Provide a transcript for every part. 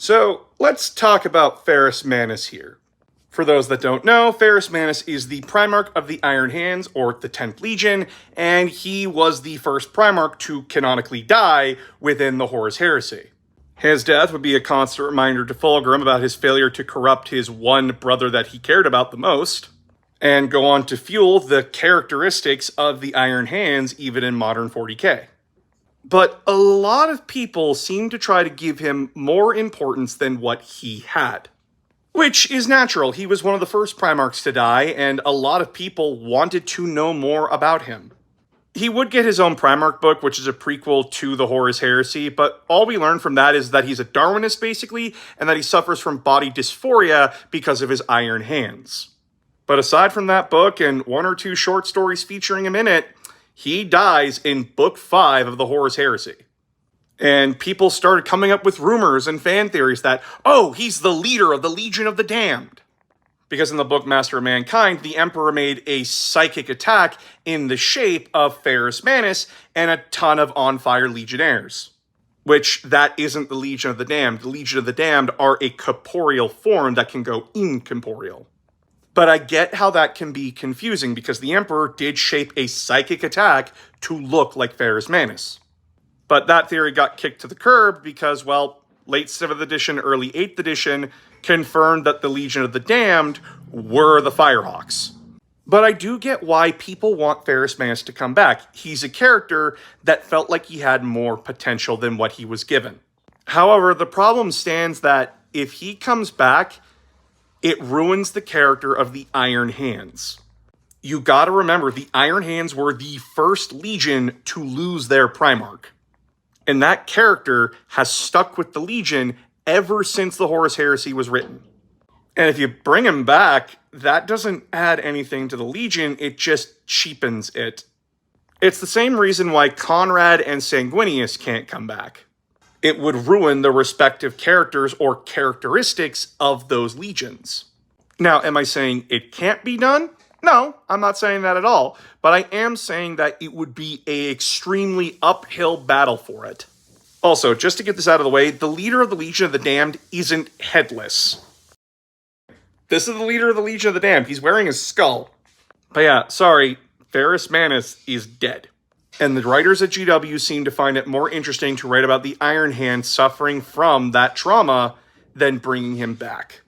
So let's talk about Ferrus Manus here. For those that don't know, Ferrus Manus is the Primarch of the Iron Hands, or the 10th Legion, and he was the first Primarch to canonically die within the Horus Heresy. His death would be a constant reminder to Fulgrim about his failure to corrupt his one brother that he cared about the most, and go on to fuel the characteristics of the Iron Hands even in modern 40k. But a lot of people seem to try to give him more importance than what he had. Which is natural. He was one of the first Primarchs to die, and a lot of people wanted to know more about him. He would get his own Primarch book, which is a prequel to the Horus Heresy, but all we learn from that is that he's a Darwinist, basically, and that he suffers from body dysphoria because of his iron hands. But aside from that book and one or two short stories featuring him in it, he dies in Book 5 of the Horus Heresy. And people started coming up with rumors and fan theories that, oh, he's the leader of the Legion of the Damned. Because in the book Master of Mankind, the Emperor made a psychic attack in the shape of Ferrus Manus and a ton of on-fire legionnaires. Which, that isn't the Legion of the Damned. The Legion of the Damned are a corporeal form that can go incorporeal. But I get how that can be confusing, because the Emperor did shape a psychic attack to look like Ferrus Manus. But that theory got kicked to the curb because, well, late 7th edition, early 8th edition confirmed that the Legion of the Damned were the Firehawks. But I do get why people want Ferrus Manus to come back. He's a character that felt like he had more potential than what he was given. However, the problem stands that if he comes back, it ruins the character of the Iron Hands. You gotta remember, the Iron Hands were the first Legion to lose their Primarch. And that character has stuck with the Legion ever since the Horus Heresy was written. And if you bring him back, that doesn't add anything to the Legion, it just cheapens it. It's the same reason why Conrad and Sanguinius can't come back. It would ruin the respective characters or characteristics of those legions. Now, am I saying it can't be done? No, I'm not saying that at all, but I am saying that it would be an extremely uphill battle for it. Also, just to get this out of the way, the leader of the Legion of the Damned isn't headless. This is the leader of the Legion of the Damned. He's wearing a skull. But yeah, sorry, Ferrus Manus is dead. And the writers at GW seem to find it more interesting to write about the Iron Hand suffering from that trauma than bringing him back.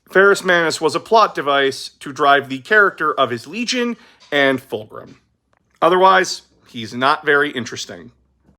Ferrus Manus was a plot device to drive the character of his Legion and Fulgrim. Otherwise, he's not very interesting.